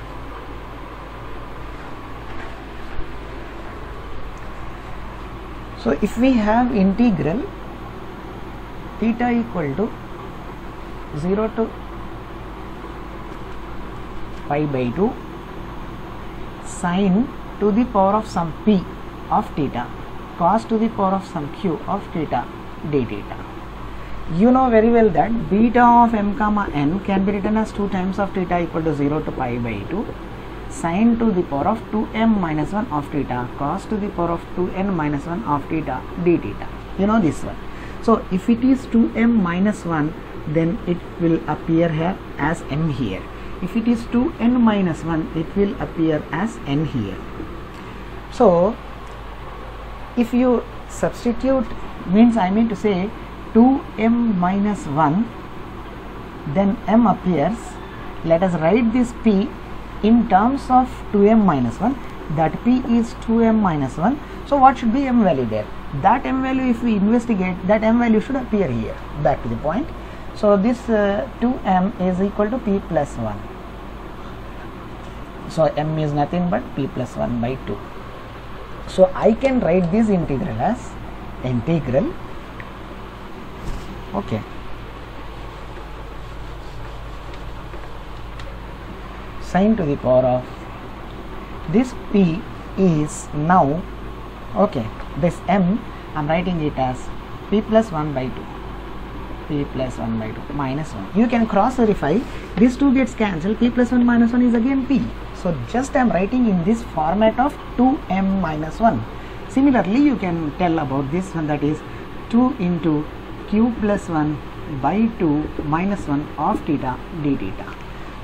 so if we have integral theta equal to 0 to pi by 2 sine to the power of some p of theta cos to the power of some q of theta d theta. You know very well that beta of m comma n can be written as 2 times of theta equal to 0 to pi by 2 sine to the power of 2m minus 1 of theta cos to the power of 2n minus 1 of theta d theta. You know this one. So if it is 2m minus 1, then it will appear here as m here. If it is 2n minus 1, it will appear as n here. So if you substitute, means I mean to say 2m minus 1, then m appears. Let us write this p in terms of 2m minus 1, that p is 2m minus 1. So what should be m value there? That m value, if we investigate, that m value should appear here. Back to the point. So this 2m is equal to p plus 1. So m is nothing but p plus 1 by 2. So I can write this integral as integral, okay, sine to the power of this p is now, okay, this m I am writing it as p plus 1 by 2, p plus 1 by 2 minus 1. You can cross verify, these two gets cancelled, p plus 1 minus 1 is again p. So just I am writing in this format of 2m minus 1. Similarly, you can tell about this one, that is 2 into q plus 1 by 2 minus 1 of theta d theta.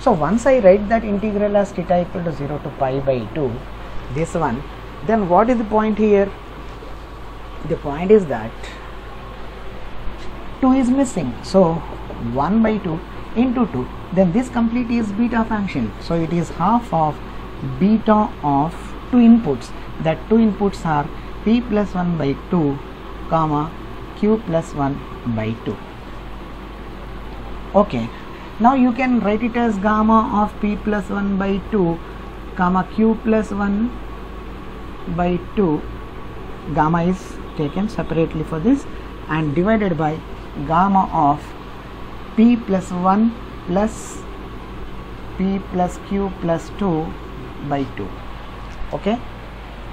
So once I write that integral as theta equal to 0 to pi by 2, this one, then what is the point here? The point is that 2 is missing. So 1 by 2 into 2, then this completely is beta function. So it is half of beta of 2 inputs. That 2 inputs are p plus 1 by 2 comma q plus 1 by 2. Okay, now you can write it as gamma of p plus 1 by 2 comma q plus 1 by 2. Gamma is taken separately for this and divided by gamma of p plus 1 plus p plus q plus 2 by 2. Okay,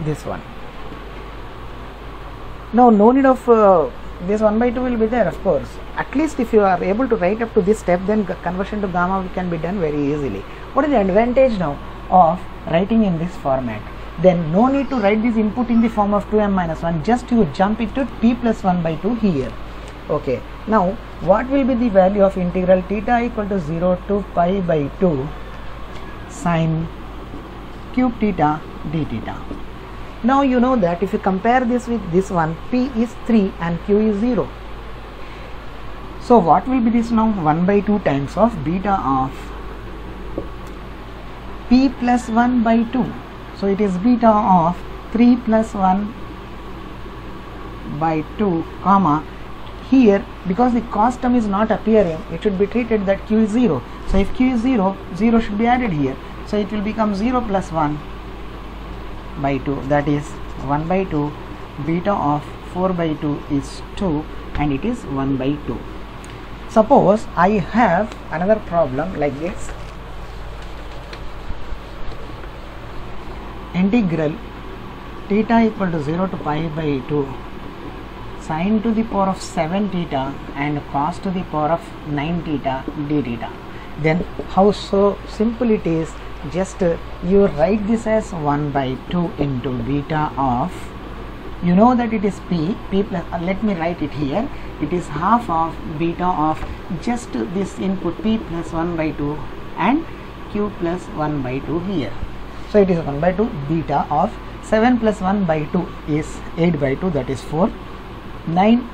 this one. Now no need of this 1 by 2 will be there, of course. At least if you are able to write up to this step, then conversion to gamma can be done very easily. What is the advantage now of writing in this format? Then no need to write this input in the form of 2m minus 1, just you jump it to p plus 1 by 2 here. Okay, now what will be the value of integral theta equal to 0 to pi by 2 sine cube theta d theta. Now you know that if you compare this with this one, p is 3 and q is 0. So what will be this now? 1 by 2 times of beta of p plus 1 by 2. So it is beta of 3 plus 1 by 2 comma, here because the cos term is not appearing, it should be treated that q is 0. So if q is 0, 0 should be added here. So it will become 0 plus 1 by 2, that is 1 by 2, beta of 4 by 2 is 2, and it is 1 by 2. Suppose I have another problem like this. Integral theta equal to 0 to pi by 2 sine to the power of 7 theta and cos to the power of 9 theta d theta. Then how so simple it is, just you write this as 1 by 2 into beta of, you know that it is p plus, let me write it here, it is half of beta of just this input p plus 1 by 2 and q plus 1 by 2 here. So it is 1 by 2 beta of 7 plus 1 by 2 is 8 by 2, that is 4. 9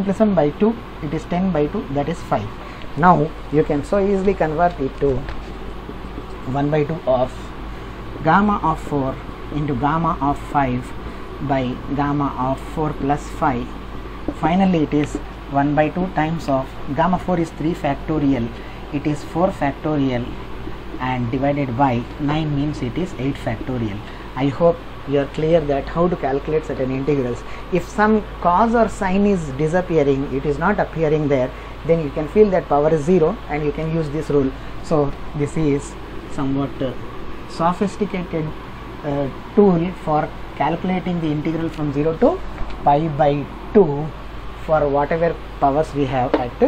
plus 1 by 2, it is 10 by 2, that is 5. Now you can so easily convert it to 1 by 2 of gamma of 4 into gamma of 5 by gamma of 4 plus 5. Finally it is 1 by 2 times of gamma 4 is 3 factorial, it is 4 factorial, and divided by 9 means it is 8 factorial. I hope you are clear that how to calculate certain integrals. If some cos or sine is disappearing, it is not appearing there, then you can feel that power is 0 and you can use this rule. So this is somewhat sophisticated tool for calculating the integral from 0 to pi by 2 for whatever powers we have at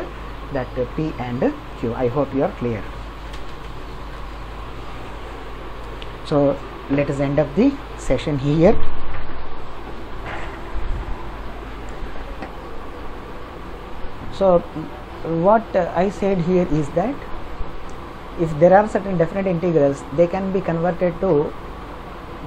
that p and q. I hope you are clear. So let us end up the session here. So what I said here is that if there are certain definite integrals, they can be converted to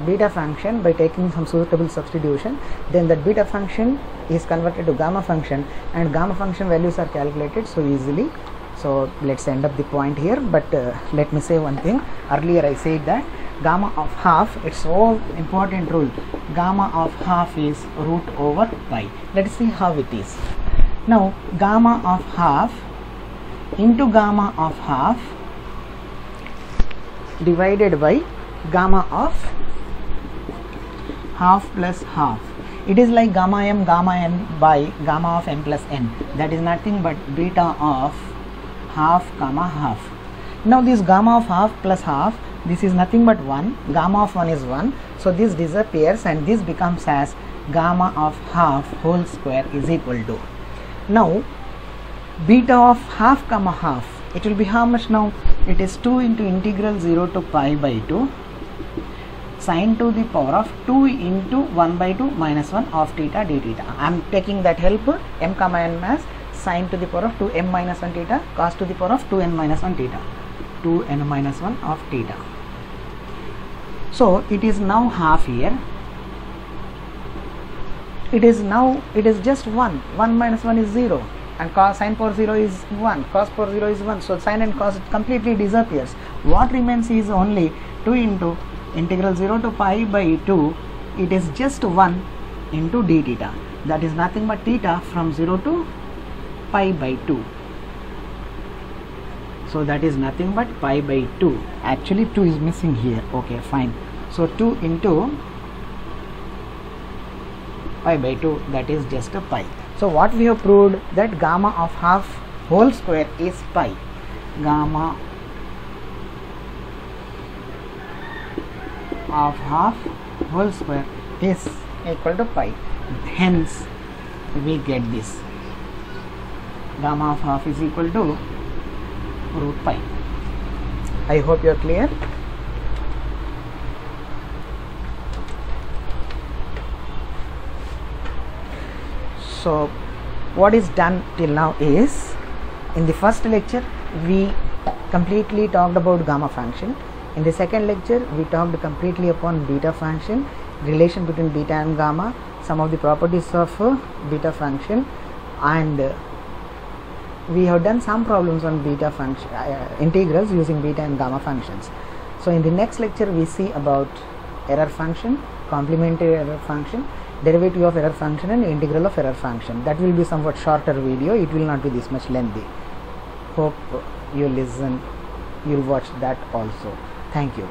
beta function by taking some suitable substitution. Then that beta function is converted to gamma function, and gamma function values are calculated so easily. So let's end up the point here, but let me say one thing. Earlier I said that gamma of half, it's so important rule, gamma of half is root over pi. Let's see how it is. Now gamma of half into gamma of half divided by gamma of half plus half. It is like gamma m by gamma of m plus n. That is nothing but beta of half comma half. Now this gamma of half plus half, this is nothing but 1, gamma of 1 is 1, so this disappears and this becomes as gamma of half whole square is equal to, now beta of half comma half, it will be how much now? It is 2 into integral 0 to pi by 2 sine to the power of 2 into 1 by 2 minus 1 of theta d theta. I am taking that help m comma n as sine to the power of 2m minus 1 theta cos to the power of 2n minus 1 theta, 2n minus 1 of theta. So it is now half here. It is just 1 minus 1 is 0, and cos sine power 0 is 1, cos power 0 is 1, so sine and cos completely disappears. What remains is only 2 into integral 0 to pi by 2, it is just 1 into d theta, that is nothing but theta from 0 to pi by 2. So that is nothing but pi by 2. Actually 2 is missing here. Okay, fine. So 2 into pi by 2, that is just a pi. So what we have proved, that gamma of half whole square is pi. Gamma of half whole square is equal to pi. Hence we get this. Gamma of half is equal to root pi. I hope you are clear. So what is done till now is, in the first lecture we completely talked about gamma function. In the second lecture we talked completely upon beta function, relation between beta and gamma, some of the properties of beta function, and we have done some problems on beta function integrals using beta and gamma functions. So in the next lecture we see about error function, complementary error function, derivative of error function, and integral of error function. That will be somewhat shorter video, it will not be this much lengthy. Hope you listen, you'll watch that also. Thank you.